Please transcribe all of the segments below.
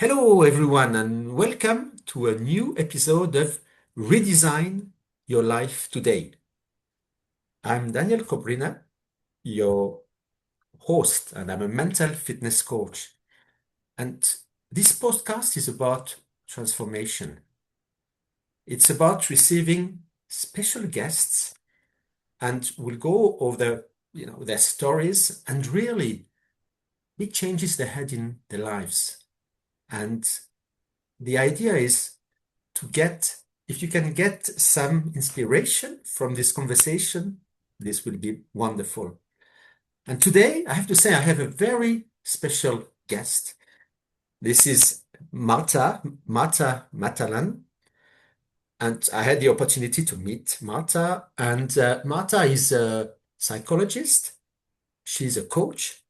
Hello, everyone, and welcome to a new episode of Redesign Your Life Today. I'm Daniel Kobryner, your host, and I'm a mental fitness coach. And this podcast is about transformation. It's about receiving special guests, and we'll go over their stories and really big changes they had in their lives. And the idea is to get, if you can get some inspiration from this conversation, this will be wonderful. And today, I have to say, I have a very special guest. This is Marta Matalan. And I had the opportunity to meet Marta. And Marta is a psychologist, she's a coach,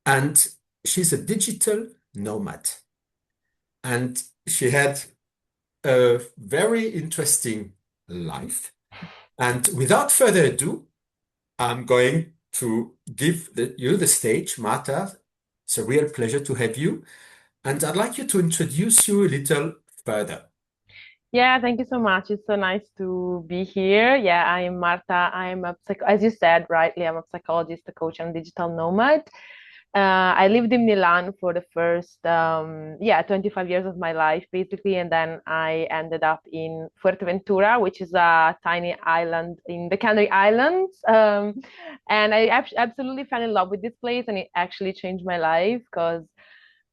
and she's a digital nomad. And she had a very interesting life. And without further ado, I'm going to give you the stage, Marta. It's a real pleasure to have you. And I'd like you to introduce you a little further. Yeah, thank you so much. It's so nice to be here. Yeah, I am Marta. I'm a as you said rightly, I'm a psychologist, a coach, and digital nomad. I lived in Milan for the first 25 years of my life, basically, and then I ended up in Fuerteventura, which is a tiny island in the Canary Islands. And I absolutely fell in love with this place, and it actually changed my life because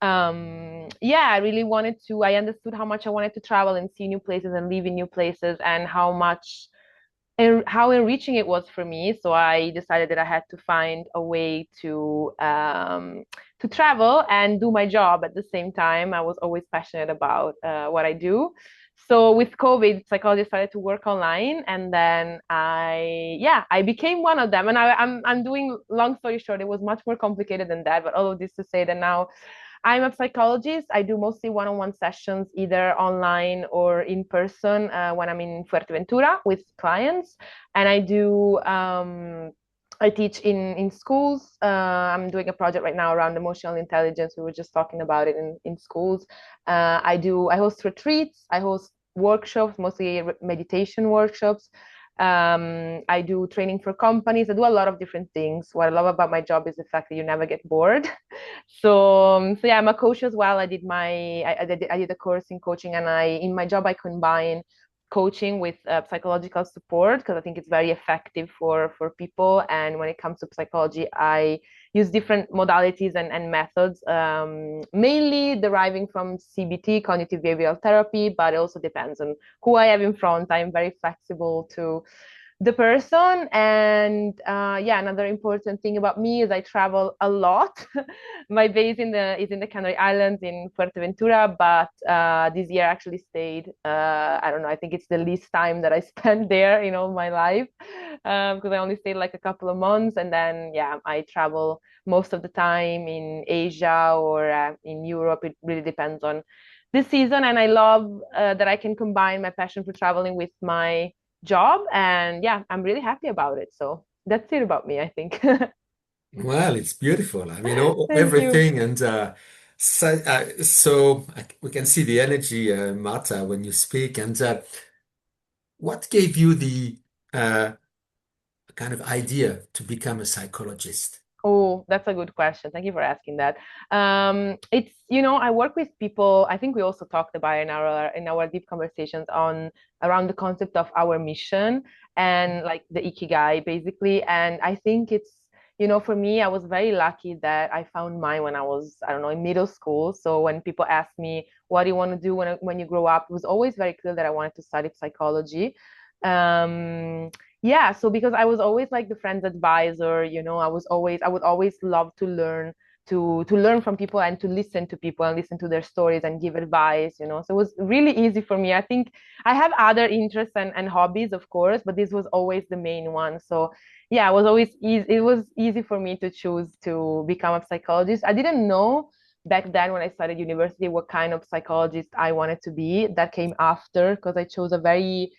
I really wanted to, I understood how much I wanted to travel and see new places and live in new places and how much and how enriching it was for me. So I decided that I had to find a way to travel and do my job at the same time. I was always passionate about what I do. So with COVID, psychology started to work online, and then I became one of them. And I'm doing, long story short, it was much more complicated than that. But all of this to say that now I'm a psychologist. I do mostly one-on-one sessions, either online or in person when I'm in Fuerteventura with clients. And I teach in schools. I'm doing a project right now around emotional intelligence. We were just talking about it in schools. I host retreats. I host workshops, mostly meditation workshops. I do training for companies. I do a lot of different things. What I love about my job is the fact that you never get bored. So yeah, I'm a coach as well. I did a course in coaching, and in my job I combine coaching with psychological support because I think it's very effective for people. And when it comes to psychology, I use different modalities and methods, mainly deriving from CBT, cognitive behavioral therapy, but it also depends on who I have in front. I'm very flexible to the person. And another important thing about me is I travel a lot. My base is in the Canary Islands in Fuerteventura, but this year I actually stayed. I don't know. I think it's the least time that I spent there in all my life because I only stayed like a couple of months, and then I travel most of the time in Asia or in Europe. It really depends on this season, and I love that I can combine my passion for traveling with my job. And yeah, I'm really happy about it. So that's it about me, I think. Well, it's beautiful. I mean, Thank you. everything. And we can see the energy, Marta, when you speak. And what gave you the uh, kind of idea to become a psychologist? Oh, that's a good question. Thank you for asking that. It's, I work with people. I think we also talked about in our deep conversations on around the concept of our mission and like the Ikigai, basically. And I think it's, for me, I was very lucky that I found mine when I was, I don't know, in middle school. So when people ask me, what do you want to do when you grow up, it was always very clear that I wanted to study psychology. Um, so because I was always like the friend's advisor, I would always love to learn to learn from people and to listen to people and listen to their stories and give advice. So it was really easy for me. I think I have other interests and hobbies, of course, but this was always the main one. So yeah, it was easy for me to choose to become a psychologist. I didn't know back then when I started university what kind of psychologist I wanted to be. That came after because I chose a very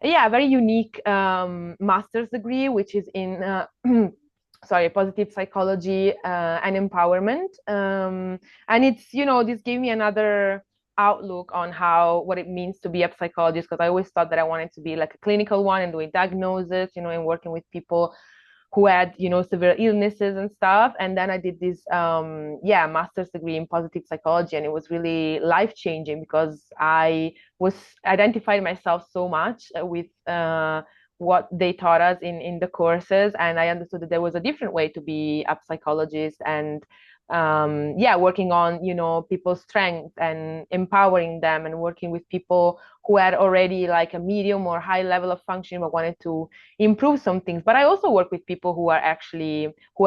unique master's degree, which is in positive psychology and empowerment. And it's, this gave me another outlook on what it means to be a psychologist, because I always thought that I wanted to be like a clinical one and doing diagnosis, and working with people who had, severe illnesses and stuff. And then I did this master's degree in positive psychology, and it was really life changing because I was identified myself so much with what they taught us in the courses, and I understood that there was a different way to be a psychologist, and working on, people's strength and empowering them, and working with people who had already like a medium or high level of functioning but wanted to improve some things. But I also work with people who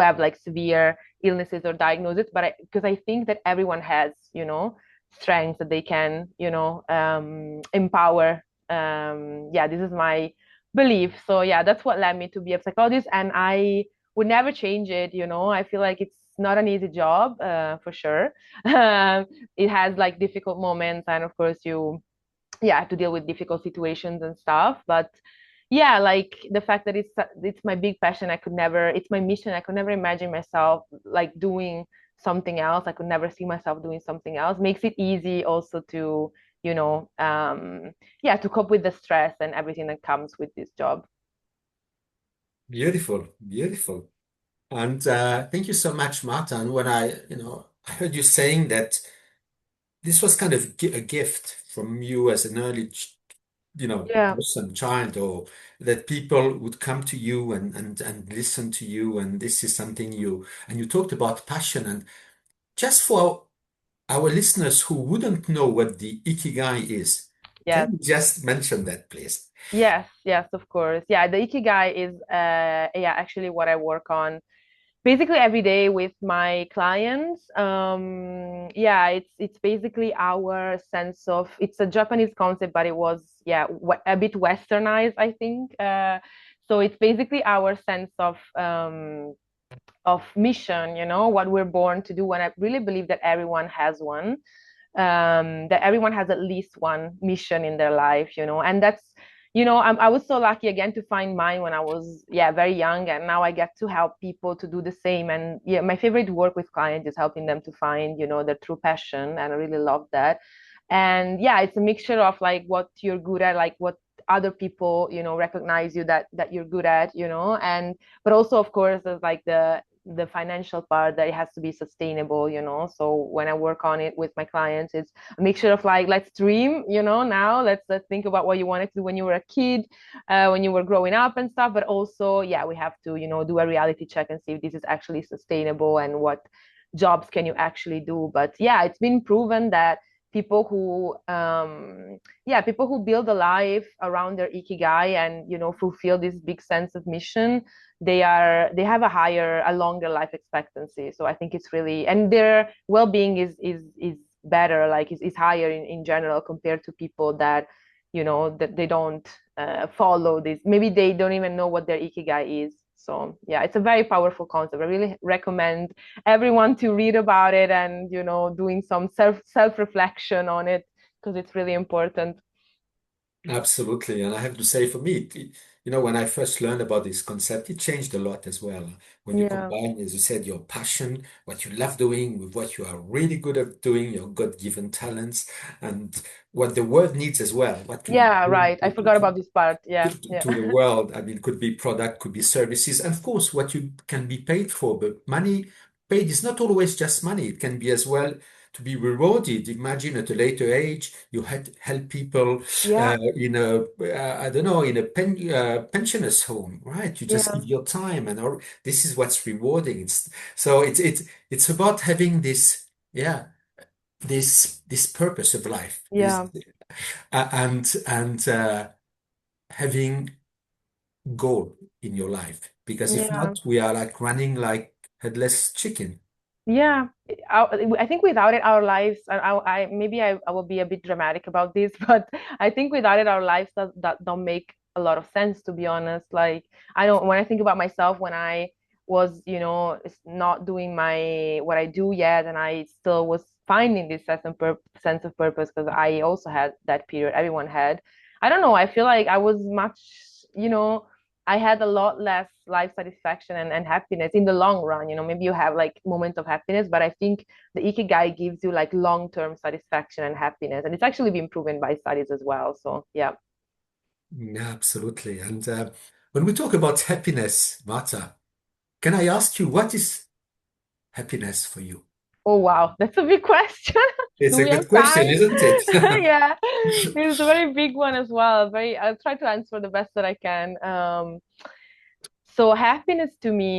have like severe illnesses or diagnoses, but because I think that everyone has, strengths that they can, empower. This is my belief. So yeah, that's what led me to be a psychologist, and I would never change it. I feel like it's not an easy job, for sure. It has like difficult moments, and of course you have to deal with difficult situations and stuff. But yeah, like the fact that it's my big passion, it's my mission. I could never imagine myself like doing something else. I could never see myself doing something else. Makes it easy also to, to cope with the stress and everything that comes with this job. Beautiful, beautiful. And thank you so much, Marta. And when I heard you saying that this was kind of a gift from you as an early, Yeah. person, child, or that people would come to you and listen to you, and this is something and you talked about passion. And just for our listeners who wouldn't know what the Ikigai is, Yes. can you just mention that, please? Yes. Yes. Of course. Yeah. The Ikigai is, actually what I work on basically every day with my clients. It's basically our sense of, it's a Japanese concept, but it was a bit westernized, I think. So it's basically our sense of mission, what we're born to do. And I really believe that everyone has one, that everyone has at least one mission in their life, and that's, I was so lucky again to find mine when I was, very young. And now I get to help people to do the same. And yeah, my favorite work with clients is helping them to find, their true passion. And I really love that. And yeah, it's a mixture of like what you're good at, like what other people, recognize you that you're good at, and but also of course there's like the financial part, that it has to be sustainable, so when I work on it with my clients, it's a mixture of like, let's dream, now let's think about what you wanted to do when you were a kid, when you were growing up and stuff. But also, yeah, we have to, do a reality check and see if this is actually sustainable and what jobs can you actually do. But yeah, it's been proven that people who people who build a life around their ikigai and, fulfill this big sense of mission, they have a longer life expectancy. So I think it's really, and their well-being is better, like is higher in general, compared to people that, that they don't follow this. Maybe they don't even know what their ikigai is. So yeah, it's a very powerful concept. I really recommend everyone to read about it and, doing some self reflection on it, because it's really important. Absolutely. And I have to say, for me, when I first learned about this concept, it changed a lot as well. When you Yeah. combine, as you said, your passion, what you love doing, with what you are really good at doing, your God-given talents, and what the world needs as well. What can you Yeah, bring right. I forgot about this part. Yeah, yeah. to the world? I mean, it could be product, could be services, and of course, what you can be paid for. But money paid is not always just money. It can be as well to be rewarded. Imagine at a later age, you had help people Yeah, in I don't know, in a pensioners home, right? You just yeah, give your time, and this is what's rewarding. So it's about having this, yeah, this purpose of life, this yeah, and having goal in your life. Because if yeah. not, we are like running like headless chicken. Yeah, I think without it, our lives, maybe I will be a bit dramatic about this, but I think without it, our lives that don't make a lot of sense, to be honest. Like, I don't, when I think about myself, when I was, not doing what I do yet, and I still was finding this sense of purpose, because I also had that period, everyone had. I don't know, I feel like I was much, I had a lot less life satisfaction and happiness in the long run. Maybe you have like moments of happiness, but I think the Ikigai gives you like long-term satisfaction and happiness. And it's actually been proven by studies as well. So yeah. Yeah, absolutely. And when we talk about happiness, Marta, can I ask you what is happiness for you? Oh wow, that's a big question. It's Do a we have good question, time? isn't it? Yeah, it's a very big one as well. I'll try to answer the best that I can. So happiness to me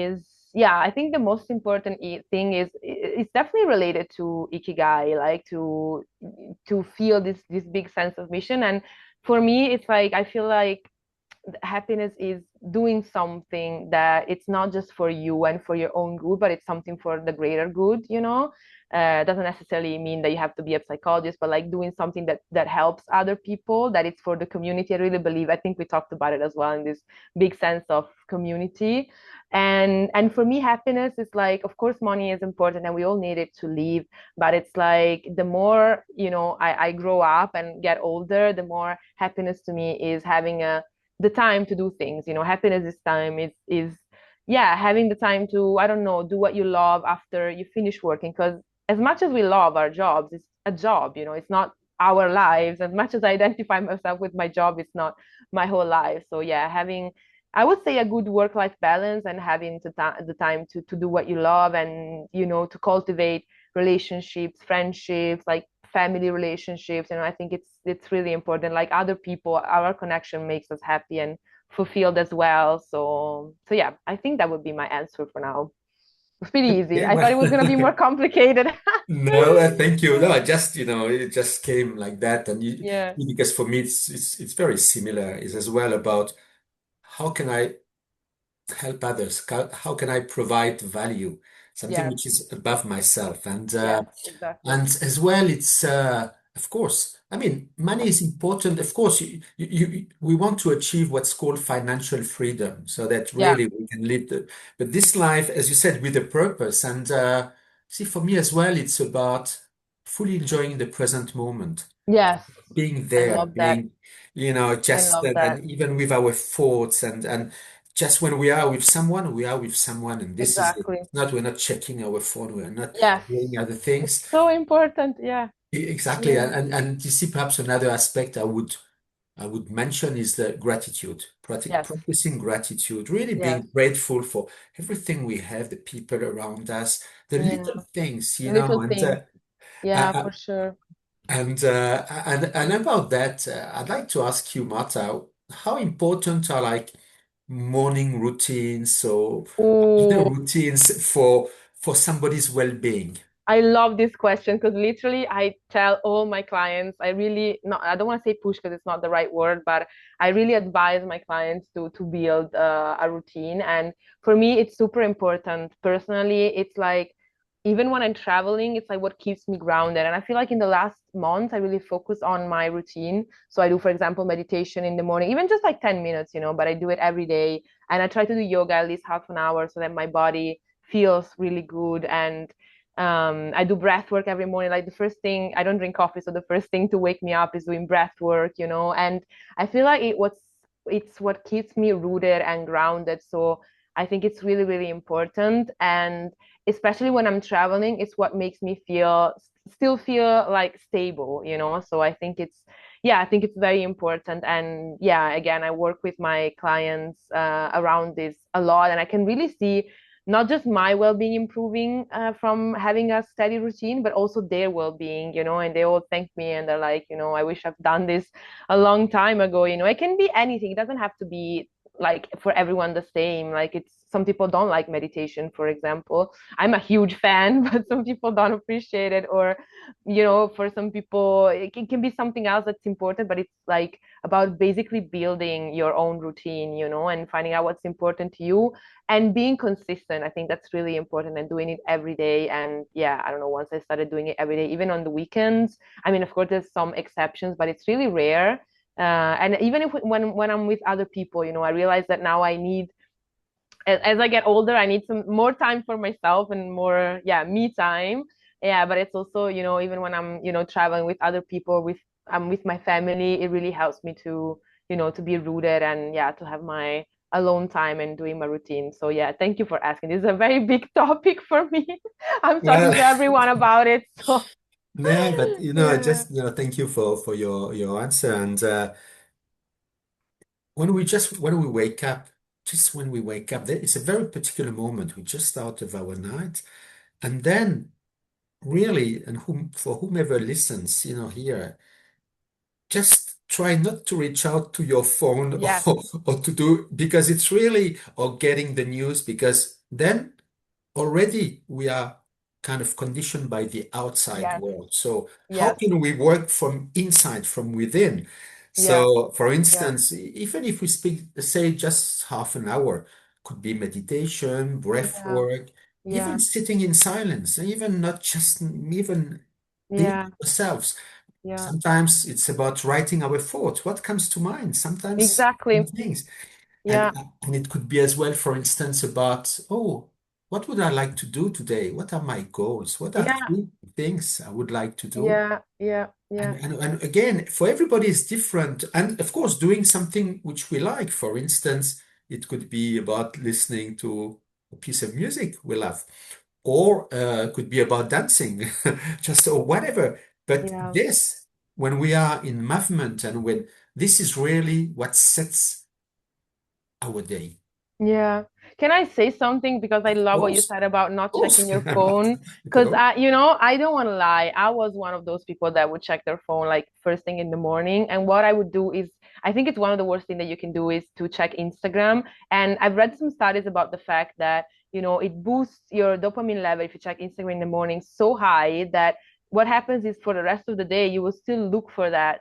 is, yeah, I think the most important thing is it's definitely related to Ikigai, like to feel this big sense of mission. And for me, it's like I feel like happiness is doing something that it's not just for you and for your own good, but it's something for the greater good. Doesn't necessarily mean that you have to be a psychologist, but like doing something that helps other people, that it's for the community. I really believe, I think we talked about it as well, in this big sense of community. And for me, happiness is like, of course, money is important and we all need it to live, but it's like the more, I grow up and get older, the more happiness to me is having the time to do things. Happiness this time is yeah, having the time to, I don't know, do what you love after you finish working. Because as much as we love our jobs, it's a job. It's not our lives. As much as I identify myself with my job, it's not my whole life. So yeah, having, I would say, a good work-life balance and having the time to do what you love, and to cultivate relationships, friendships, like family relationships. I think it's really important. Like other people, our connection makes us happy and fulfilled as well. So yeah, I think that would be my answer for now. It's pretty easy. Yeah, I thought it was gonna be more well, complicated. no, thank you. No, I just, it just came like that. And Yeah, because for me, it's very similar. It's as well about how can I help others? How can I provide value? Something yes, which is above myself. yes, exactly. And as well, it's of course, I mean, money is important. Of course, we want to achieve what's called financial freedom, so that Yeah, really we can live but this life, as you said, with a purpose. And see, for me as well, it's about fully enjoying the present moment, yes, being I there, love that. being, I just love that. and even with our thoughts and just when we are with someone, we are with someone, and this is it. Exactly. Not we're not checking our phone, we're not Yes, doing other it's things. so important. Yeah, Exactly. yeah, And you see, perhaps another aspect I would mention is the gratitude, yes, practicing gratitude, really yes, being grateful for everything we have, the people around us, the yeah. little things, Little and things. Yeah, uh, for sure. and about that, I'd like to ask you, Marta, how important are like morning routines or other Oh, routines for somebody's well-being? I love this question because literally I tell all my clients, I really not, I don't want to say push because it's not the right word, but I really advise my clients to build a routine. And for me, it's super important. Personally, it's like even when I'm traveling, it's like what keeps me grounded. And I feel like in the last month, I really focus on my routine. So I do, for example, meditation in the morning, even just like 10 minutes, but I do it every day. And I try to do yoga at least half an hour so that my body feels really good. And I do breath work every morning. Like the first thing, I don't drink coffee, so the first thing to wake me up is doing breath work. And I feel like it's what keeps me rooted and grounded. So I think it's really, really important. And especially when I'm traveling, it's what makes me still feel like stable. So I think yeah, I think it's very important. And yeah, again, I work with my clients around this a lot, and I can really see not just my well-being improving from having a steady routine, but also their well-being. And they all thank me and they're like, I wish I've done this a long time ago. It can be anything. It doesn't have to be like for everyone the same. Like it's some people don't like meditation, for example. I'm a huge fan, but some people don't appreciate it. Or, for some people, it can be something else that's important, but it's like about basically building your own routine, and finding out what's important to you and being consistent. I think that's really important, and doing it every day. And yeah, I don't know, once I started doing it every day, even on the weekends, I mean, of course there's some exceptions, but it's really rare. And even if when I'm with other people, I realize that now I need, as I get older, I need some more time for myself and more, yeah, me time. Yeah, but it's also, even when I'm, traveling with other people, with my family, it really helps me to be rooted and yeah, to have alone time and doing my routine. So yeah, thank you for asking. This is a very big topic for me. I'm talking Well, to everyone about it. So yeah, but yeah, just thank you for your answer. And when we wake up, just when we wake up, it's a very particular moment. We just out of our night, and then really, and for whomever listens, here, just try not to reach out to your phone yes, or to do because it's really or getting the news because then already we are kind of conditioned by the outside yes, world. So how yes, can we work from inside, from within? yeah, So for yeah, instance, even if we speak, say just half an hour, could be meditation, breath yeah, work, even yeah, sitting in silence, even not just even being yeah, ourselves. yeah, Sometimes it's about writing our thoughts. What comes to mind? Sometimes exactly. things. Yeah, And it could be as well, for instance, about, oh, what would I like to do today? What are my goals? What are yeah, three things I would like to do? yeah, yeah, And, yeah, and, and again, for everybody is different. And of course, doing something which we like. For instance, it could be about listening to a piece of music we love, or could be about dancing, just or whatever. But yeah. this, when we are in movement and when this is really what sets our day. Yeah. Can I say something? Because I love what you Course, said about not course. checking your phone. At Because all. I don't want to lie. I was one of those people that would check their phone like first thing in the morning. And what I would do is, I think it's one of the worst thing that you can do is to check Instagram. And I've read some studies about the fact that, it boosts your dopamine level if you check Instagram in the morning so high that what happens is for the rest of the day, you will still look for that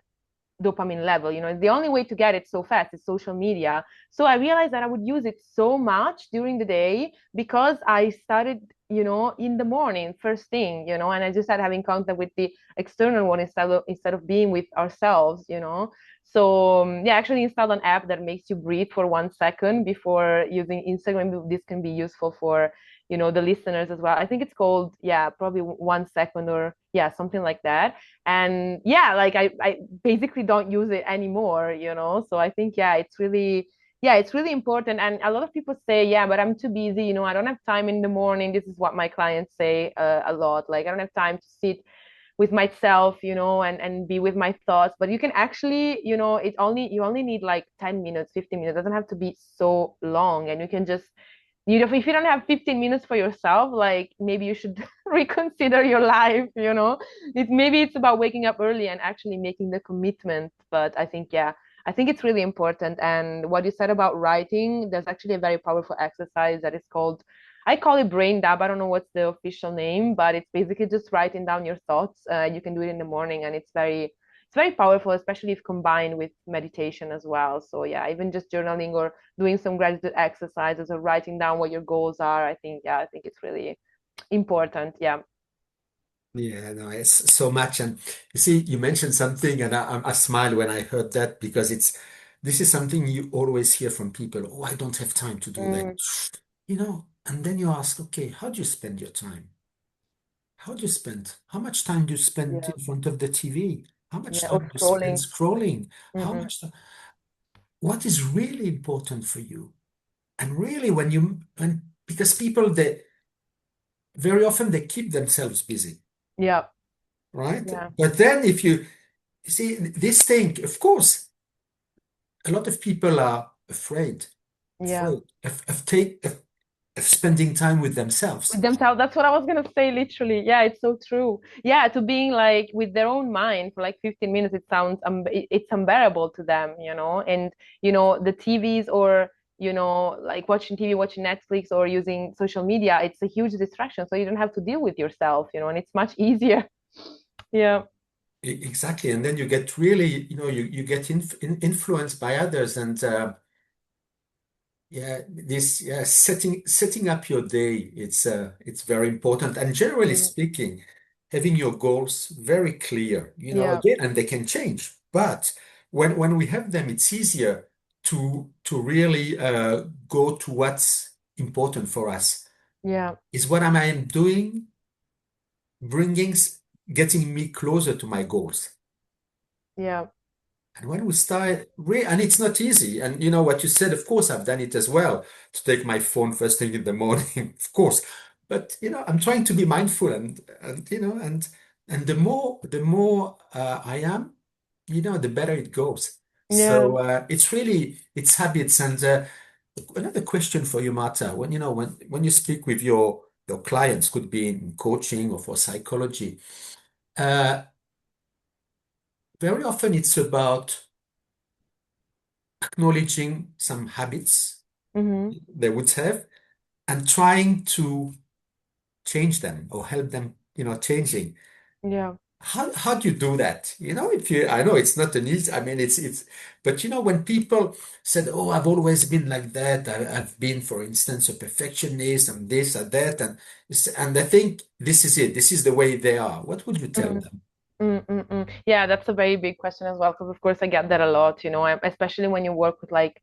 dopamine level. The only way to get it so fast is social media. So I realized that I would use it so much during the day because I started, in the morning, first thing, and I just started having contact with the external world instead of being with ourselves. So yeah, I actually installed an app that makes you breathe for 1 second before using Instagram. This can be useful for the listeners as well. I think it's called, yeah, probably 1 second, or yeah, something like that. And yeah, like I basically don't use it anymore. So I think, yeah, it's really important. And a lot of people say, yeah, but I'm too busy, I don't have time in the morning. This is what my clients say a lot. Like, I don't have time to sit with myself, and be with my thoughts. But you can actually, you only need like 10 minutes, 15 minutes. It doesn't have to be so long. And you can just, if you don't have 15 minutes for yourself, like maybe you should reconsider your life. Maybe it's about waking up early and actually making the commitment. But I think, yeah, I think it's really important. And what you said about writing, there's actually a very powerful exercise that is called, I call it brain dab. I don't know what's the official name, but it's basically just writing down your thoughts. You can do it in the morning, and it's very powerful, especially if combined with meditation as well. So yeah, even just journaling or doing some gratitude exercises or writing down what your goals are. I think it's really important. Yeah. Yeah, no, it's so much. And you see, you mentioned something, and I smiled when I heard that because this is something you always hear from people. Oh, I don't have time to do that. Mm, And then you ask, okay, how do you spend your time? How much time do you spend yeah. in front of the TV? How much Yeah. Or time do you spend scrolling. scrolling? How Mm-mm. much time? What is really important for you? And really, when because people they very often they keep themselves busy, Yeah. right? Yeah. But then if you see this thing, of course, a lot of people are Yeah. of spending time with themselves. With themselves. That's what I was gonna say, literally. Yeah, it's so true. Yeah, to being like with their own mind for like 15 minutes, it sounds it's unbearable to them. And the TVs, or like watching TV, watching Netflix, or using social media, it's a huge distraction. So you don't have to deal with yourself, and it's much easier. Yeah. Exactly. And then you get really, you get influenced by others and yeah, this yeah, setting up your day, it's very important. And generally Mm, speaking, having your goals very clear, yeah. again, and they can change. But when we have them, it's easier to really go to what's important for us. Yeah. Is what am I doing bringing getting me closer to my goals? Yeah. And when we start, and it's not easy. And you know what you said, of course, I've done it as well, to take my phone first thing in the morning, of course. But you know, I'm trying to be mindful and you know, and the more I am, you know, the better it goes. Yeah. So it's really it's habits. And another question for you, Marta, when you know when you speak with your clients, could be in coaching or for psychology, uh, very often it's about acknowledging some habits Hmm. they would have and trying to change them or help them, you know, changing. Yeah. How do you do that? You know, if you, I know it's not an easy, I mean, but you know, when people said, "Oh, I've always been like that. I've been, for instance, a perfectionist and this and that," and I think this is it. This is the way they are. What would you tell them? Yeah, that's a very big question as well, because of course I get that a lot, you know, especially when you work with like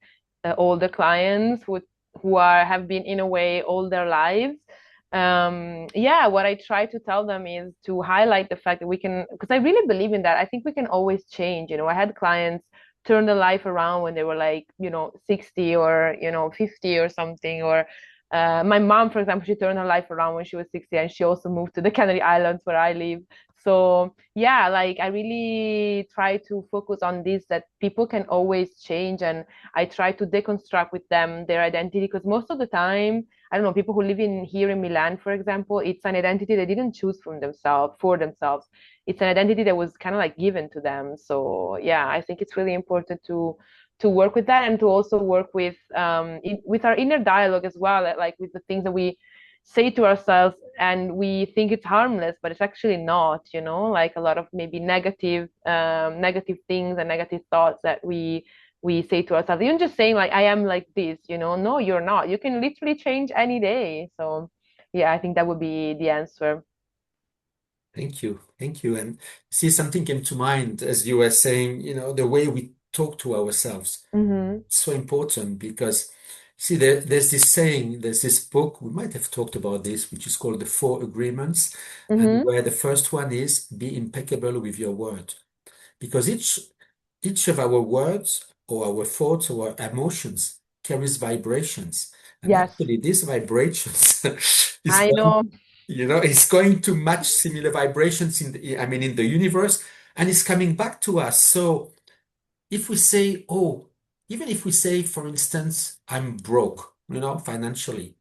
older clients who are have been in a way all their lives. Yeah, what I try to tell them is to highlight the fact that we can, because I really believe in that. I think we can always change. You know, I had clients turn their life around when they were like, you know, 60 or, you know, 50 or something, or my mom, for example, she turned her life around when she was 60 and she also moved to the Canary Islands where I live. So yeah, like I really try to focus on this, that people can always change, and I try to deconstruct with them their identity, because most of the time, I don't know, people who live in here in Milan, for example, it's an identity they didn't choose from themselves for themselves. It's an identity that was kind of like given to them. So yeah, I think it's really important to work with that, and to also work with with our inner dialogue as well, like with the things that we say to ourselves and we think it's harmless, but it's actually not, you know, like a lot of maybe negative things and negative thoughts that we say to ourselves, even just saying like I am like this, you know, no, you're not. You can literally change any day. So yeah, I think that would be the answer. Thank you. Thank you. And see, something came to mind as you were saying, you know, the way we talk to ourselves. Mm-hmm. So important because see there's this saying, there's this book, we might have talked about this, which is called the Four Agreements, and Mm-hmm. where the first one is be impeccable with your word, because each of our words or our thoughts or our emotions carries vibrations, and Yes, actually these vibrations is I going, know. you know, is going to match similar vibrations in the, I mean in the universe, and it's coming back to us. So if we say, oh, even if we say, for instance, I'm broke, you know, financially,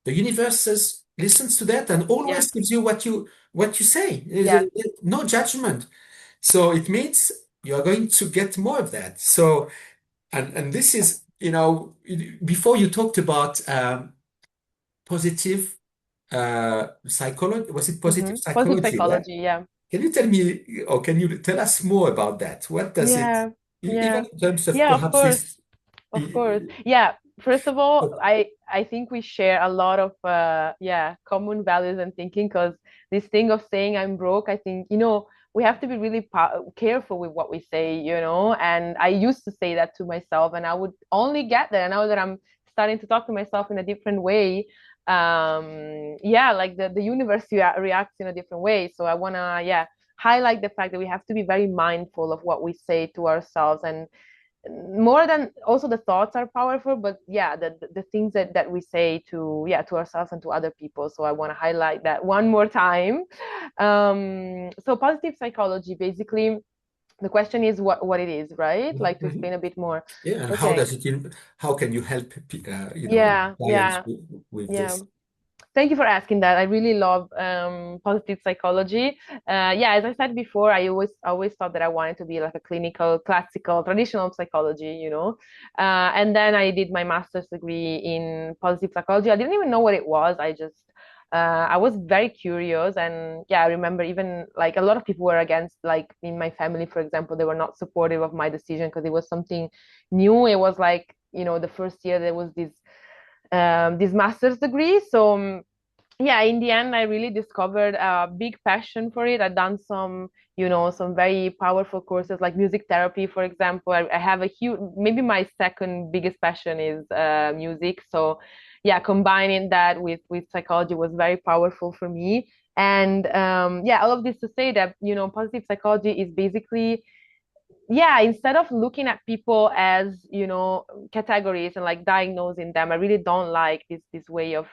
the universe says, listens to that and Yeah. always gives you what you say. Yes. No judgment. So it means you are going to get more of that. So, and this is, you know, before you talked about positive psychology, was it positive Positive psychology? Yeah. psychology. Yeah. Can you tell me, or can you tell us more about that? What does it, Yeah. Yeah. even in terms of Yeah, of perhaps course. this? Of course. Yeah. First of all, Oh, I think we share a lot of yeah, common values and thinking, because this thing of saying I'm broke, I think, you know, we have to be really careful with what we say, you know. And I used to say that to myself, and I would only get there. And now that I'm starting to talk to myself in a different way, yeah, like the universe reacts in a different way. So I wanna, yeah, highlight the fact that we have to be very mindful of what we say to ourselves, and more than also the thoughts are powerful, but yeah, the things that we say to, yeah, to ourselves and to other people. So I want to highlight that one more time. So positive psychology, basically the question is what it is, right? Like to mhm. explain a bit more. Yeah, and how Okay. does how can you help, you know, Yeah, clients yeah, with yeah. this? Thank you for asking that. I really love positive psychology. Yeah, as I said before, I always thought that I wanted to be like a clinical, classical, traditional psychology, you know. And then I did my master's degree in positive psychology. I didn't even know what it was. I was very curious, and yeah, I remember even like a lot of people were against, like in my family, for example, they were not supportive of my decision because it was something new. It was like, you know, the first year there was this master's degree. So yeah, in the end, I really discovered a big passion for it. I've done some, you know, some very powerful courses like music therapy, for example. I have a huge, maybe my second biggest passion is music. So yeah, combining that with psychology was very powerful for me. And yeah, all of this to say that, you know, positive psychology is basically yeah, instead of looking at people as, categories and like diagnosing them, I really don't like this way of,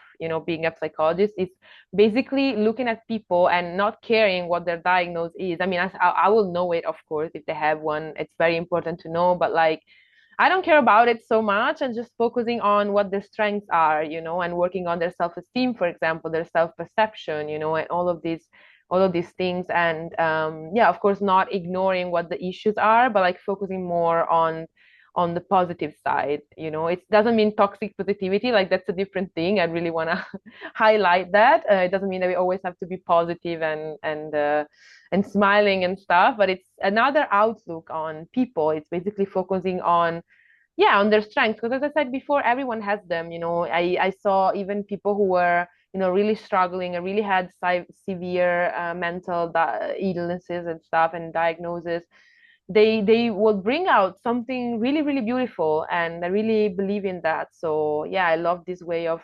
being a psychologist. It's basically looking at people and not caring what their diagnosis is. I mean, I will know it, of course, if they have one. It's very important to know, but like I don't care about it so much, and just focusing on what their strengths are, and working on their self-esteem, for example, their self-perception, and all of these things. And yeah, of course, not ignoring what the issues are, but like focusing more on the positive side. It doesn't mean toxic positivity, like that's a different thing. I really want to highlight that. It doesn't mean that we always have to be positive and smiling and stuff, but it's another outlook on people. It's basically focusing on, yeah, on their strengths, because as I said before, everyone has them. I saw even people who were, really struggling and really had severe mental illnesses and stuff and diagnosis. They will bring out something really, really beautiful, and I really believe in that. So yeah, I love this way of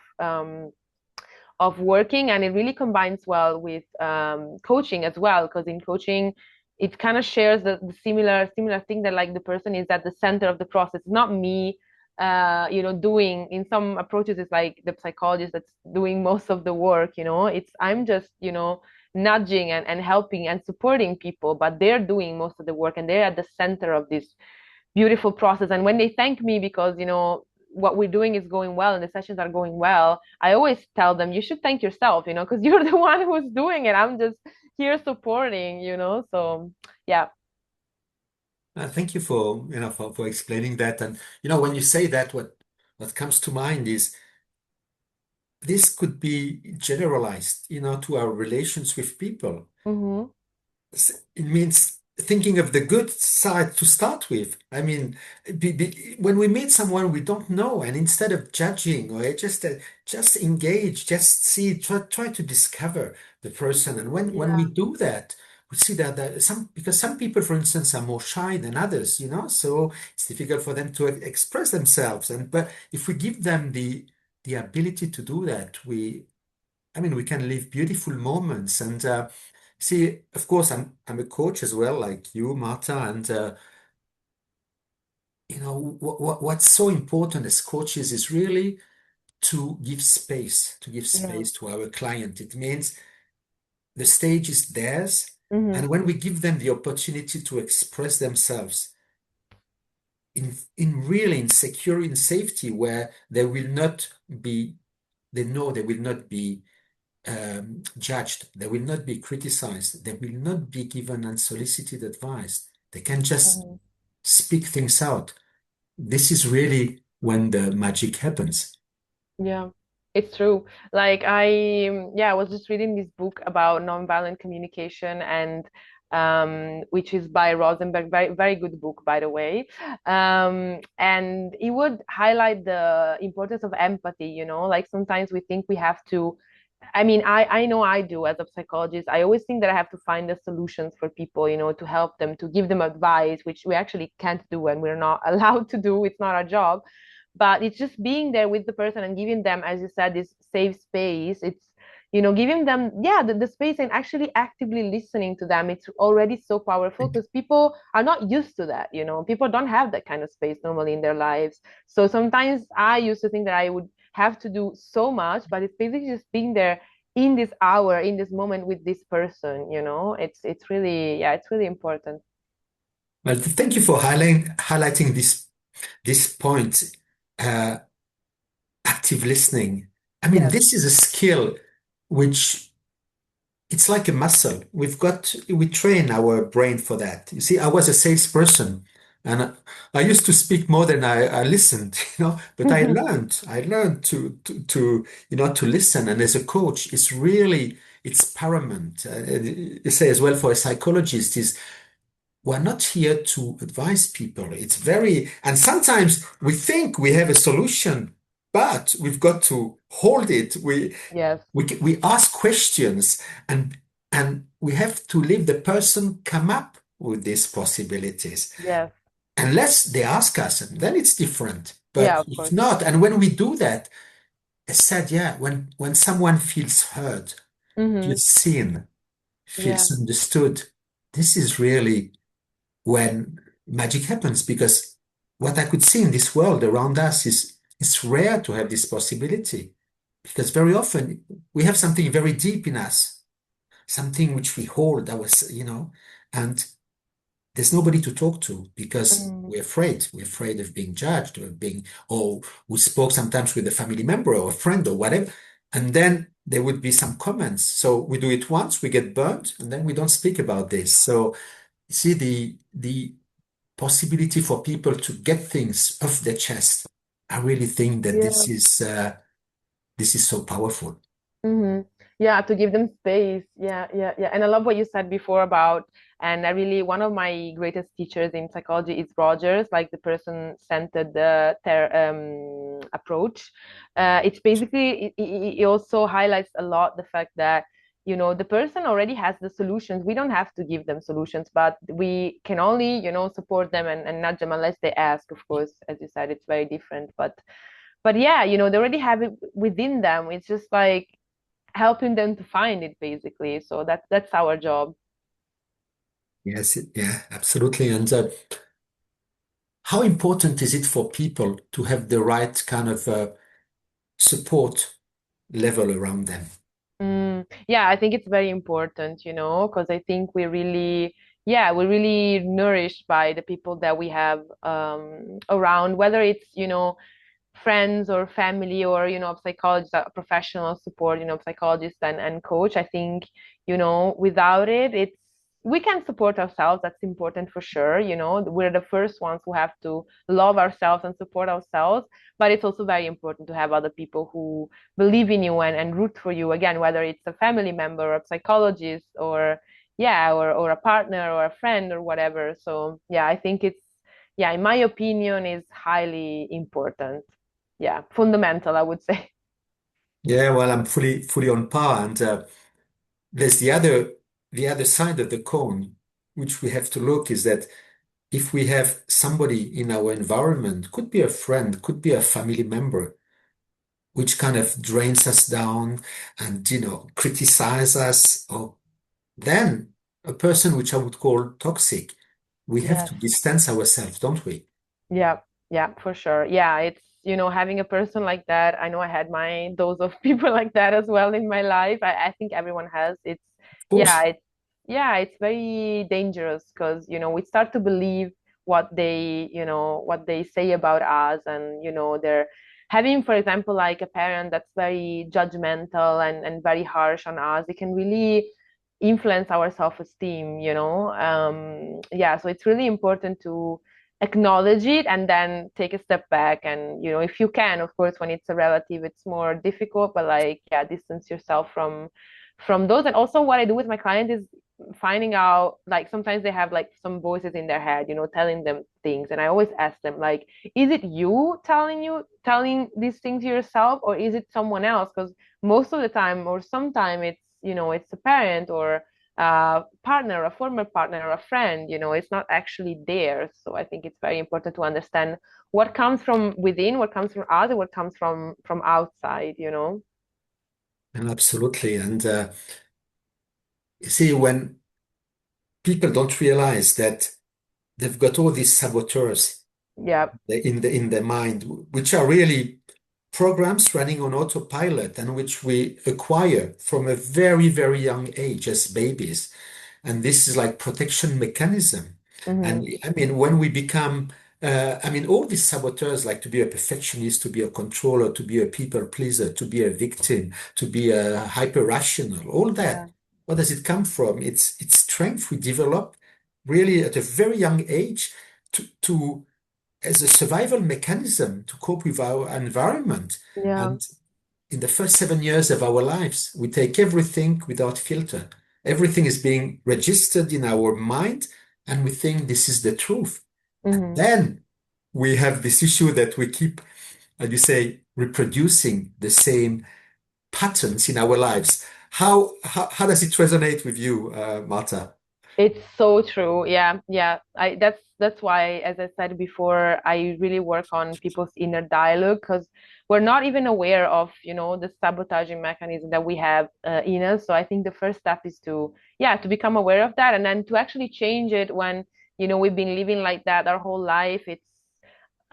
working, and it really combines well with coaching as well, because in coaching it kind of shares the similar thing, that like the person is at the center of the process. It's not me doing. In some approaches it's like the psychologist that's doing most of the work. It's I'm just nudging and helping and supporting people, but they're doing most of the work, and they're at the center of this beautiful process. And when they thank me because what we're doing is going well and the sessions are going well, I always tell them, you should thank yourself, because you're the one who's doing it. I'm just here supporting. So yeah. Thank you for for explaining that. And when you say that, what comes to mind is this could be generalized, to our relations with people. Mm-hmm. It means thinking of the good side to start with. I mean, when we meet someone we don't know, and instead of judging or just engage, just see, try to discover the person. And when we Yeah. do that, we see that because some people, for instance, are more shy than others, so it's difficult for them to express themselves. But if we give them the ability to do that, I mean, we can live beautiful moments. And see, of course, I'm a coach as well, like you, Marta. And what's so important as coaches is really to give Yeah. space to our client. It means the stage is theirs, Mm-hmm. and when we give them the opportunity to express themselves in really in secure, in safety, where they will not be, they know they will not be judged. They will not be criticized. They will not be given unsolicited advice. They can just Mm-hmm. speak things out. This is really when the magic happens. Yeah, it's true. Like yeah, I was just reading this book about nonviolent communication, and which is by Rosenberg, very very good book, by the way. And it would highlight the importance of empathy. Like sometimes we think we have to. I mean, I know I do as a psychologist. I always think that I have to find the solutions for people, to help them, to give them advice, which we actually can't do and we're not allowed to do. It's not our job, but it's just being there with the person and giving them, as you said, this safe space. It's giving them, yeah, the space, and actually actively listening to them. It's already so powerful, because people are not used to that. People don't have that kind of space normally in their lives. So sometimes I used to think that I would have to do so much, but it's basically just being there in this hour, in this moment with this person. It's really, yeah, it's really important. Well, thank you for highlighting this point. Uh, Active listening. I mean, Yes. this is a skill which it's like a muscle. We train our brain for that. You see, I was a salesperson and I used to speak more than I listened, but I learned to listen. And as a coach, it's paramount. You say as well for a psychologist is we're not here to advise people. And sometimes we think we have a solution, but we've got to hold it. Yes. We ask questions and we have to leave the person come up with these possibilities. Yes. Unless they ask us, and then it's different. Yeah, But of if course. not, and when we do that, I said, yeah, when someone feels heard, Mm-hmm. feels seen, Yeah. feels understood, this is really when. magic happens because what I could see in this world around us is it's rare to have this possibility because very often we have something very deep in us, something which we hold and there's nobody to talk to because Mm. we're afraid. We're afraid of being judged or we spoke sometimes with a family member or a friend or whatever. And then there would be some comments. So we do it once, we get burnt, and then we don't speak about this. So you see the possibility for people to get things off their chest. I really think that Yeah. this is so powerful. Hmm. Yeah, to give them space. Yeah, yeah, yeah. And I love what you said before about, and I really, one of my greatest teachers in psychology is Rogers, like the person-centered approach. It's basically, it also highlights a lot the fact that, the person already has the solutions. We don't have to give them solutions, but we can only, support them and nudge them unless they ask, of course. As you said, it's very different. But yeah, they already have it within them. It's just like helping them to find it basically. So that's our job. Yes, yeah, absolutely. And how important is it for people to have the right kind of support level around them? Yeah, I think it's very important, because I think yeah, we're really nourished by the people that we have around, whether it's, friends or family or psychologist, professional support, psychologist and coach. I think without it, we can support ourselves. That's important for sure. We're the first ones who have to love ourselves and support ourselves, but it's also very important to have other people who believe in you and root for you, again, whether it's a family member or a psychologist or yeah, or a partner or a friend or whatever. So yeah, I think it's, yeah, in my opinion, is highly important. Yeah, fundamental, I would say. Yeah, well, I'm fully on par. And there's the other side of the coin, which we have to look is that if we have somebody in our environment, could be a friend, could be a family member, which kind of drains us down and, criticize us, or then a person which I would call toxic, we have Yes. to distance ourselves, don't we? Yeah, yeah, for sure. Yeah, it's, having a person like that. I know I had my dose of people like that as well in my life. I think everyone has. Of Yeah, course. it's very dangerous because, we start to believe what they say about us, and, they're having, for example, like a parent that's very judgmental and very harsh on us. It can really influence our self-esteem, yeah, so it's really important to acknowledge it and then take a step back, and if you can, of course, when it's a relative it's more difficult, but like, yeah, distance yourself from those. And also what I do with my clients is finding out, like, sometimes they have like some voices in their head, telling them things, and I always ask them, like, is it you telling these things yourself, or is it someone else? Because most of the time, or sometime, it's a parent or partner, a former partner, or a friend. It's not actually there. So I think it's very important to understand what comes from within, what comes from us, and what comes from outside. And absolutely. And you see, when people don't realize that they've got all these saboteurs Yeah. in their mind, which are really programs running on autopilot and which we acquire from a very, very young age as babies. And this is like protection mechanism. Hmm. And I mean, when we become, all these saboteurs, like to be a perfectionist, to be a controller, to be a people pleaser, to be a victim, to be a hyper rational, all Yeah. that. Where does it come from? It's strength we develop really at a very young age to as a survival mechanism to cope with our environment. Yeah. And in the first 7 years of our lives, we take everything without filter. Everything is being registered in our mind, and we think this is the truth. And Hmm. then we have this issue that we keep, as you say, reproducing the same patterns in our lives. How does it resonate with you, Marta? It's so true. Yeah, yeah. That's why, as I said before, I really work on people's inner dialogue, because we're not even aware of, the sabotaging mechanism that we have in us. So I think the first step is to, yeah, to become aware of that, and then to actually change it when we've been living like that our whole life. It's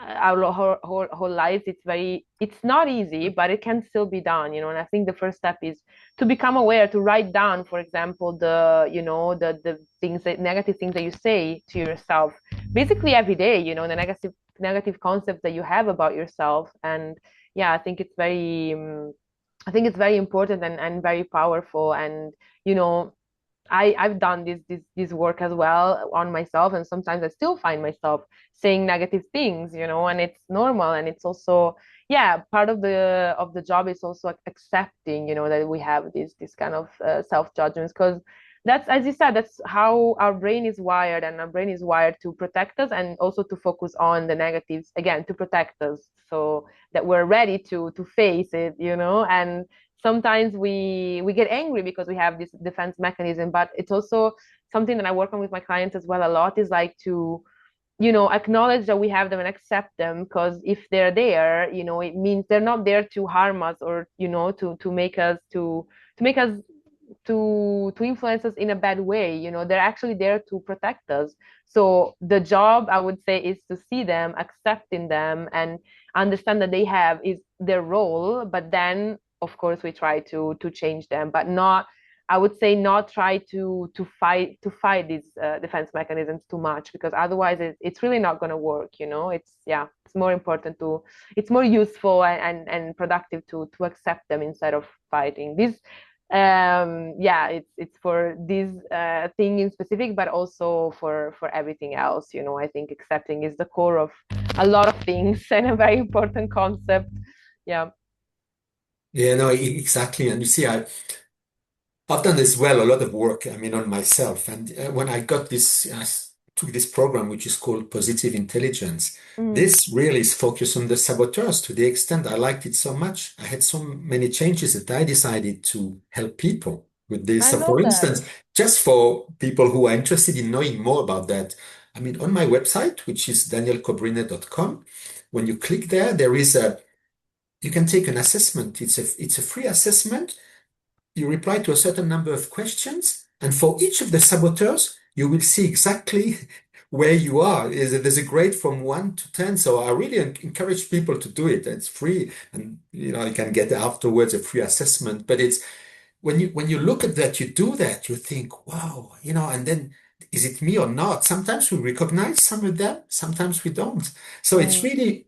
our whole lives. It's not easy, but it can still be done, and I think the first step is to become aware, to write down, for example, the things, that negative things that you say to yourself basically every day, the negative concepts that you have about yourself. And yeah, I think it's very important and very powerful. And you know I've done this work as well on myself, and sometimes I still find myself saying negative things, and it's normal. And it's also, yeah, part of the job is also accepting, that we have this kind of self judgments, because that's, as you said, that's how our brain is wired, and our brain is wired to protect us and also to focus on the negatives, again, to protect us, so that we're ready to face it, and sometimes we get angry because we have this defense mechanism. But it's also something that I work on with my clients as well a lot, is like to acknowledge that we have them and accept them, because if they're there, it means they're not there to harm us, or to make us to influence us in a bad way. They're actually there to protect us. So the job, I would say, is to see them, accepting them, and understand that they have is their role. But then of course we try to change them, but not, I would say, not try to fight these defense mechanisms too much, because otherwise it's really not going to work. It's more important to, it's more useful and productive to accept them instead of fighting this. Yeah, it's for this thing in specific, but also for everything else. I think accepting is the core of a lot of things and a very important concept. Yeah. Yeah, no, exactly. And you see, I've done as well a lot of work, I mean, on myself. And when I got this, took this program, which is called Positive Intelligence, Mm, this really is focused on the saboteurs to the extent I liked it so much. I had so many changes that I decided to help people with this. I So, love for that. instance, just for people who are interested in knowing more about that, I mean, on my website, which is danielkobryner.com, when you click there, you can take an assessment. It's a free assessment. You reply to a certain number of questions, and for each of the saboteurs, you will see exactly where you are. There's a grade from 1 to 10. So I really encourage people to do it. It's free, and you can get afterwards a free assessment. But it's when you look at that, you do that, you think, wow, and then is it me or not? Sometimes we recognize some of them, sometimes we don't. So it's Mm, really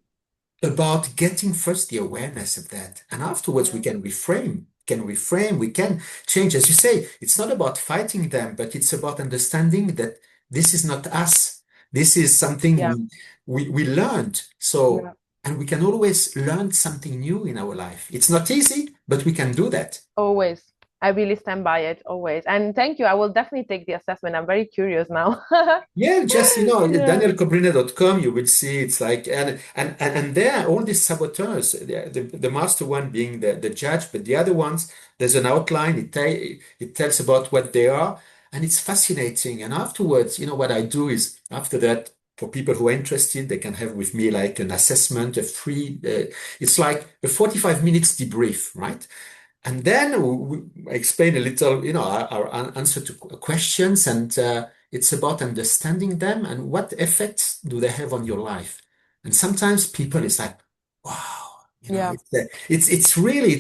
about getting first the awareness of that. And afterwards, we yeah. can reframe, we can change. As you say, it's not about fighting them, but it's about understanding that this is not us. This is something Yeah. we learned. Yeah. And we can always learn something new in our life. It's not easy, but we can do that. Always. I really stand by it, always. And thank you. I will definitely take the assessment. I'm very curious now. Yeah, just Yeah. danielkobryner.com, you will see it's like and there all these saboteurs, the master one being the judge, but the other ones, there's an outline, it tells about what they are, and it's fascinating. And afterwards, what I do is after that, for people who are interested, they can have with me like an assessment, a free, it's like a 45 minutes debrief, right? And then we explain a little, our answer to questions, and it's about understanding them and what effects do they have on your life. And sometimes people is like, wow, Yeah. it's really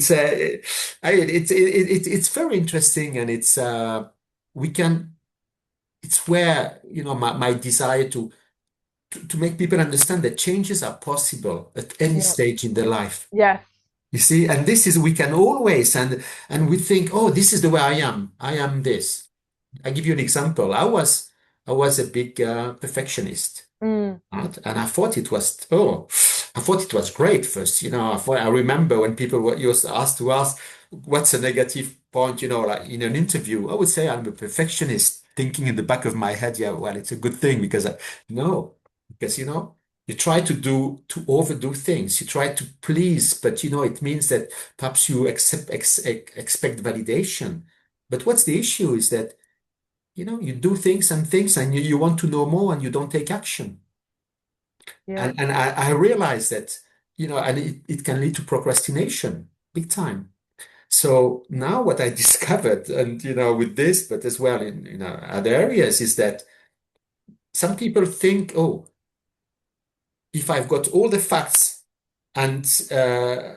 it's very interesting, and we can it's where my desire to make people understand that changes are possible at any Yeah. stage in their life. Yes. You see, and this is we can always and we think, oh, this is the way I am. I am this. I give you an example. I was a big perfectionist, Mm, right? And I thought it was great first. I remember when people were used to ask, what's a negative point, like in an interview, I would say I'm a perfectionist, thinking in the back of my head, yeah, well, it's a good thing because no, because you try to overdo things, you try to please, but it means that perhaps you expect validation. But what's the issue is that you do things and things, and you want to know more, and you don't take action. yeah. And I realize that, and it can lead to procrastination big time. So now what I discovered, and with this, but as well in other areas, is that some people think, oh, if I've got all the facts and uh,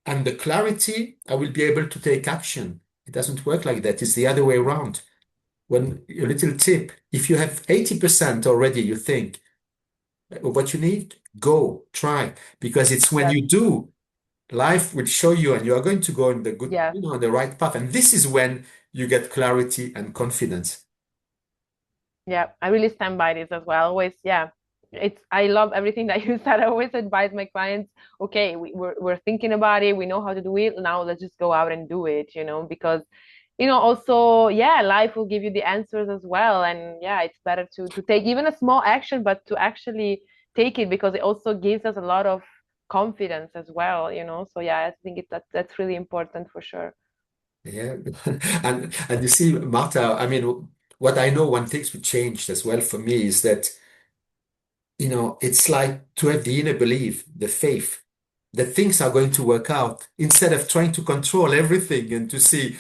and the clarity, I will be able to take action. It doesn't work like that. It's the other way around. When a little tip, if you have 80% already, you think of what you need, go, try. Because it's when Yes, you do, life will show you and you are going to go in the good, yes. on the right path. And this is when you get clarity and confidence. Yeah, I really stand by this as well. Always, yeah. I love everything that you said. I always advise my clients, okay, we're thinking about it, we know how to do it. Now let's just go out and do it, because also, yeah, life will give you the answers as well. And yeah, it's better to take even a small action, but to actually take it because it also gives us a lot of confidence as well. So yeah, I think that's really important for sure. Yeah. And you see, Marta, I mean, what I know one thing which changed as well for me is that it's like to have the inner belief, the faith that things are going to work out instead of trying to control everything and to see.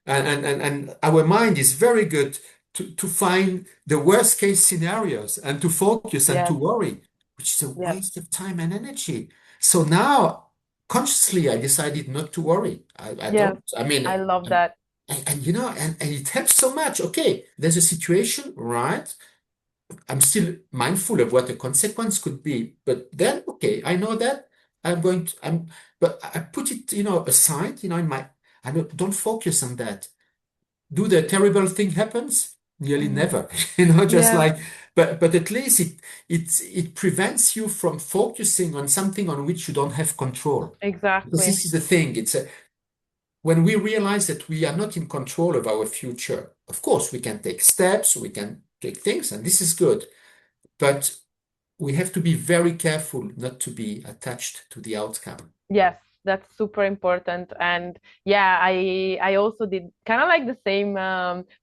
And our mind is very good to find the worst case scenarios and to focus and to Yes, worry, which is a yes, waste of time and energy. So now, consciously, I decided not to worry. I yes. don't, I mean, I love that. and it helps so much. Okay, there's a situation, right? I'm still mindful of what the consequence could be, but then, okay, I know that but I put it, aside, I don't focus on that. Do the terrible thing happens? Nearly Mhm. never, just Yeah, like, but at least it prevents you from focusing on something on which you don't have control. Because exactly. this is the thing. When we realize that we are not in control of our future, of course, we can take steps, we can take things, and this is good. But we have to be very careful not to be attached to the outcome. Yes, that's super important. And yeah, I also did kind of like the same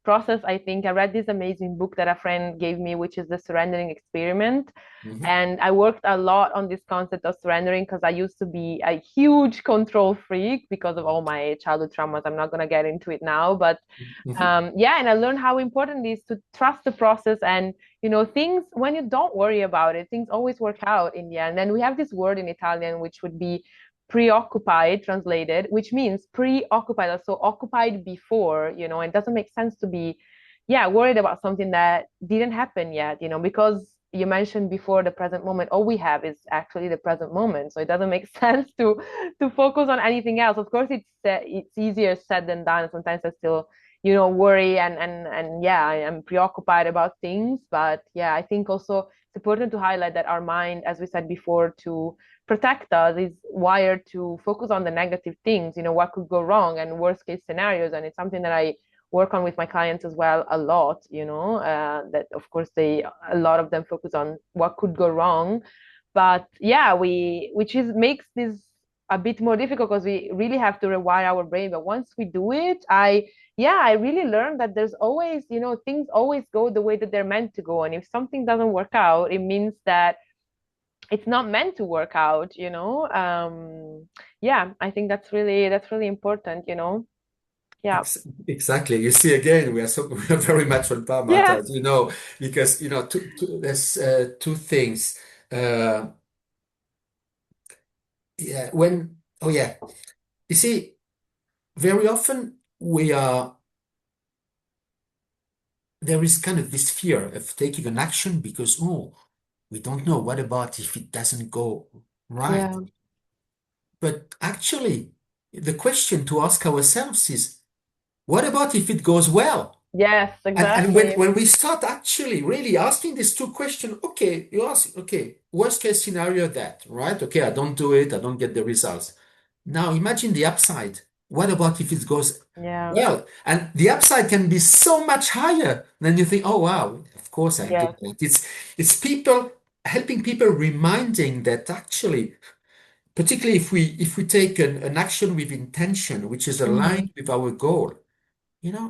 process. I think I read this amazing book that a friend gave me, which is the Surrendering Experiment. Mhm, And I worked a lot on this concept of surrendering because I used to be a huge control freak because of all my childhood traumas. I'm not gonna get into it now, but mhm, yeah, and I learned how important it is to trust the process and things when you don't worry about it, things always work out in the end. And we have this word in Italian which would be preoccupied translated, which means preoccupied, so occupied before, it doesn't make sense to be, yeah, worried about something that didn't happen yet, because you mentioned before the present moment, all we have is actually the present moment. So it doesn't make sense to focus on anything else. Of course, it's easier said than done. Sometimes I still worry and yeah, I am preoccupied about things. But yeah, I think also it's important to highlight that our mind, as we said before, to protect us is wired to focus on the negative things, what could go wrong and worst case scenarios. And it's something that I work on with my clients as well a lot, that of course a lot of them focus on what could go wrong. But yeah, which is makes this a bit more difficult because we really have to rewire our brain. But once we do it, I really learned that there's always, things always go the way that they're meant to go. And if something doesn't work out, it means that it's not meant to work out. Yeah, I think that's really important. Yeah. Exactly. You see, again, we are very much on par, Martha, Yeah. as you know, because there's two things. Uh, yeah, oh yeah, you see, very often there is kind of this fear of taking an action because, oh, we don't know. What about if it doesn't go right? Yeah. But actually, the question to ask ourselves is, what about if it goes well? Yes, And when, exactly. when we start actually really asking these two questions, okay, you ask, okay, worst case scenario that, right? Okay, I don't do it, I don't get the results. Now imagine the upside. What about if it goes Yeah. well? And the upside can be so much higher than you think, oh wow, of course I did Yes. that. It's people helping people reminding that actually, particularly if we take an action with intention, which is Hmm. aligned with our goal,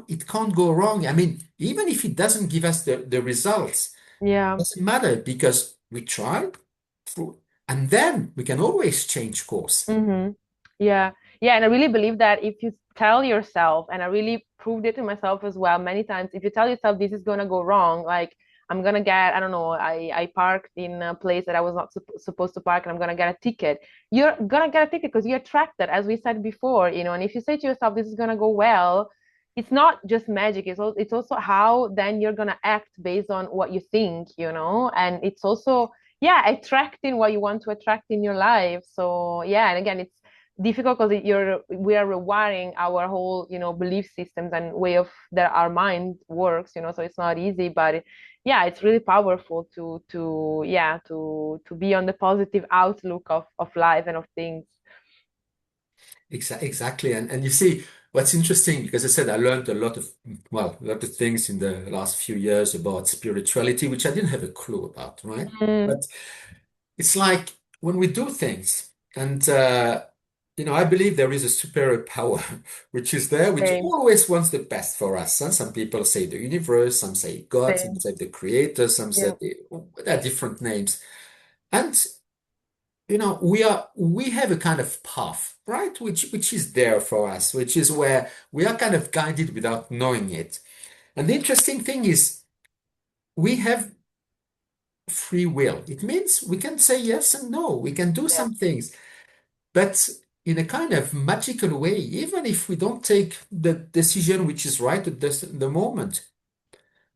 it can't go wrong. I mean, even if it doesn't give us the results, Yeah. doesn't matter because we tried, through- and then we can always change course. Hmm. Yeah. Yeah, and I really believe that if you tell yourself, and I really proved it to myself as well many times, if you tell yourself this is gonna go wrong, like I'm gonna get, I don't know, I parked in a place that I was not supposed to park, and I'm gonna get a ticket. You're gonna get a ticket because you attract that, as we said before, and if you say to yourself this is gonna go well, it's not just magic, it's also how then you're gonna act based on what you think, and it's also, yeah, attracting what you want to attract in your life. So yeah, and again, it's difficult because we are rewiring our whole belief systems and way of that our mind works, so it's not easy, but yeah, it's really powerful to be on the positive outlook of life and of things. Exactly. And you see, what's interesting, because I said I learned a lot of, well, a lot of things in the last few years about spirituality, which I didn't have a clue about, right? Mm, But it's like when we do things, and I believe there is a superior power which is there, which same, always wants the best for us. And some people say the universe, some say God, some same. say the creator, some say Yeah, there are different names. And we have a kind of path, right? Which is there for us, which is where we are kind of guided without knowing it. And the interesting thing is we have free will. It means we can say yes and no. We can do yeah, some things, but in a kind of magical way, even if we don't take the decision which is right at the moment,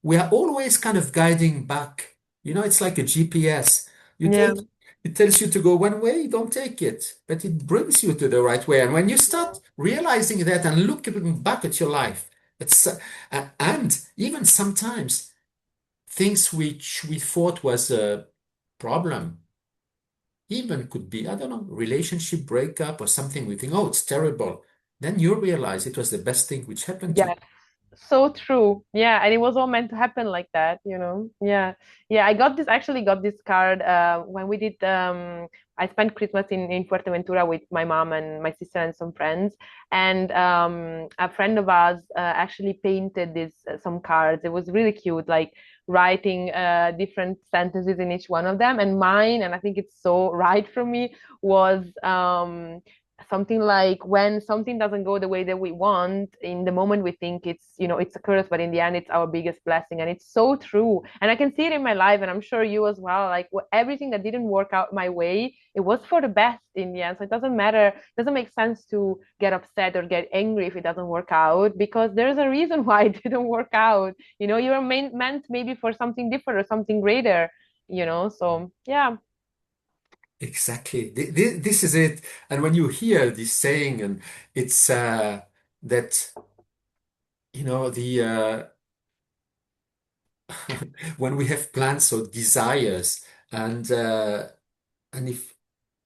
we are always kind of guiding back. It's like a GPS. You yeah, take, it tells you to go one way, don't take it, but it brings you to the right way. And when you yeah, start realizing that and looking back at your life, and even sometimes things which we thought was a problem even could be, I don't know, relationship breakup or something. We think, oh, it's terrible. Then you realize it was the best thing which happened to you. yeah. So true. Yeah, and it was all meant to happen like that, Yeah. Yeah, actually got this card when we did I spent Christmas in Fuerteventura with my mom and my sister and some friends. And a friend of ours actually painted this some cards. It was really cute, like writing different sentences in each one of them. And mine, and I think it's so right for me, was something like when something doesn't go the way that we want, in the moment we think it's a curse, but in the end it's our biggest blessing. And it's so true, and I can see it in my life, and I'm sure you as well, like everything that didn't work out my way, it was for the best in the end. So it doesn't matter, it doesn't make sense to get upset or get angry if it doesn't work out, because there's a reason why it didn't work out. You're meant maybe for something different or something greater. So yeah. Exactly. This is it. And when you hear this saying, and it's that, the when we have plans or desires, and if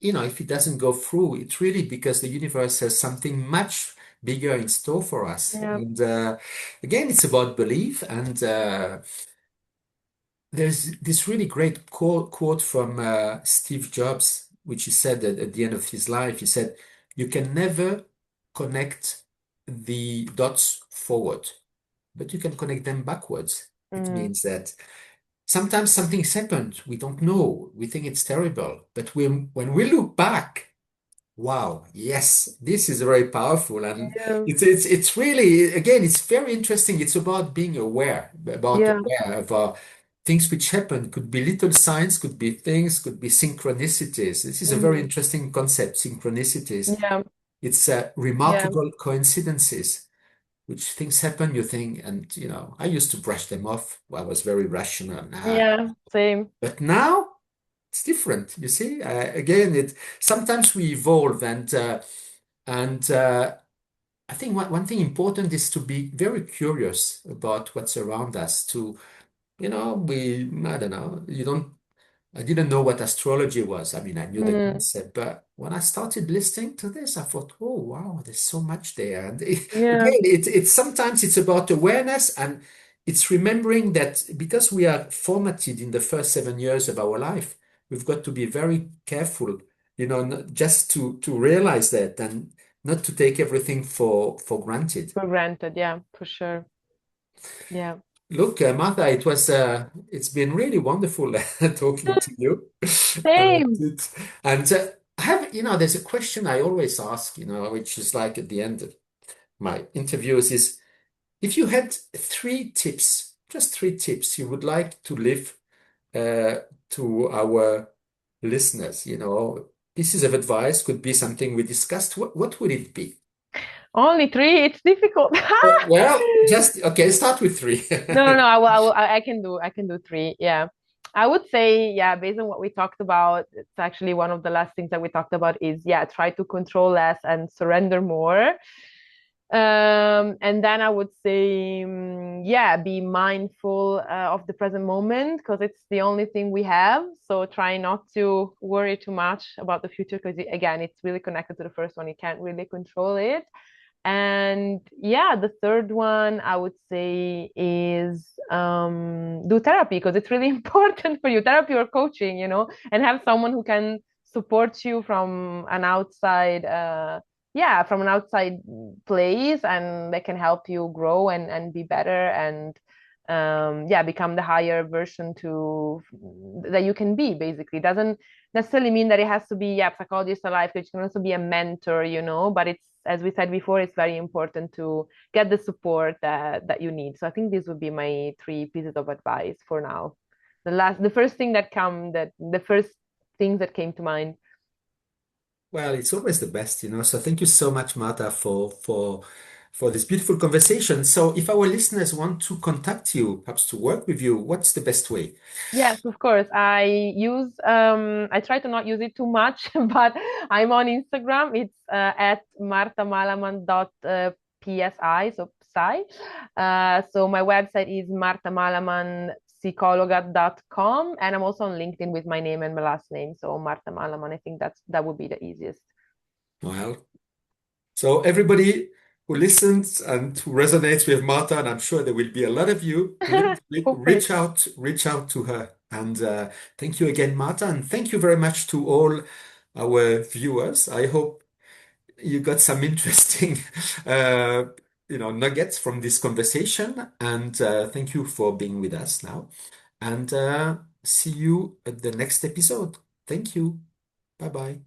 it doesn't go through, it's really because the universe has something much bigger in store for us. Yeah. And again, it's about belief. And there's this really great quote from Steve Jobs, which he said at the end of his life. He said, "You can never connect the dots forward, but you can connect them backwards." It Mm, means that sometimes something's happened, we don't know, we think it's terrible, but when we look back, wow, yes, this is very powerful. And yeah. it's really, again, it's very interesting. It's about being Yeah. aware of things which happen. Could be little signs, could be things, could be synchronicities. This is a very Hmm. interesting concept, synchronicities. Yeah. It's Yeah. remarkable coincidences, which things happen, you think, and I used to brush them off. I was very rational. Nah. Yeah. Same. But now it's different. You see, again, it sometimes we evolve, and I think one thing important is to be very curious about what's around us. We I don't know. I didn't know what astrology was. I mean, I knew the Mm, concept, but when I started listening to this, I thought, oh wow, there's so much there. And yeah. again, it's sometimes it's about awareness, and it's remembering that because we are formatted in the first 7 years of our life, we've got to be very careful, not just to realize that and not to take everything for granted. For granted. Yeah, for sure. Yeah. Look, Martha, it's been really wonderful talking to you about Same. it. And I have, there's a question I always ask, which is like at the end of my interviews is if you had three tips, just three tips you would like to leave uh, to our listeners, pieces of advice could be something we discussed. What would it be? Only three, it's difficult. Well, just okay, start with three. No, no, no. I can do three. Yeah. I would say, yeah, based on what we talked about, it's actually one of the last things that we talked about is, yeah, try to control less and surrender more. And then I would say, yeah, be mindful of the present moment because it's the only thing we have. So try not to worry too much about the future because, again, it's really connected to the first one. You can't really control it. And yeah, the third one I would say is do therapy because it's really important for you, therapy or coaching, and have someone who can support you from an outside, yeah, from an outside place, and they can help you grow and be better and yeah, become the higher version to that you can be. Basically, doesn't necessarily mean that it has to be, yeah, psychologist or life coach. It can also be a mentor, but it's, as we said before, it's very important to get the support that you need. So I think these would be my three pieces of advice for now. The first thing the first things that came to mind. Well, it's always the best. So thank you so much, Marta, for this beautiful conversation. So if our listeners want to contact you, perhaps to work with you, what's the best way? Yes, of course. I try to not use it too much, but I'm on Instagram. It's at martamalaman.psi, so psi. So my website is martamalamanpsychologist.com, and I'm also on LinkedIn with my name and my last name. So Marta Malaman, I think that would be the easiest. Well, so everybody who listens and who resonates with Marta, and I'm sure there will be a lot of you, please Hopefully. reach out to her. And thank you again, Marta, and thank you very much to all our viewers. I hope you got some interesting, nuggets from this conversation. And thank you for being with us now. And see you at the next episode. Thank you. Bye bye.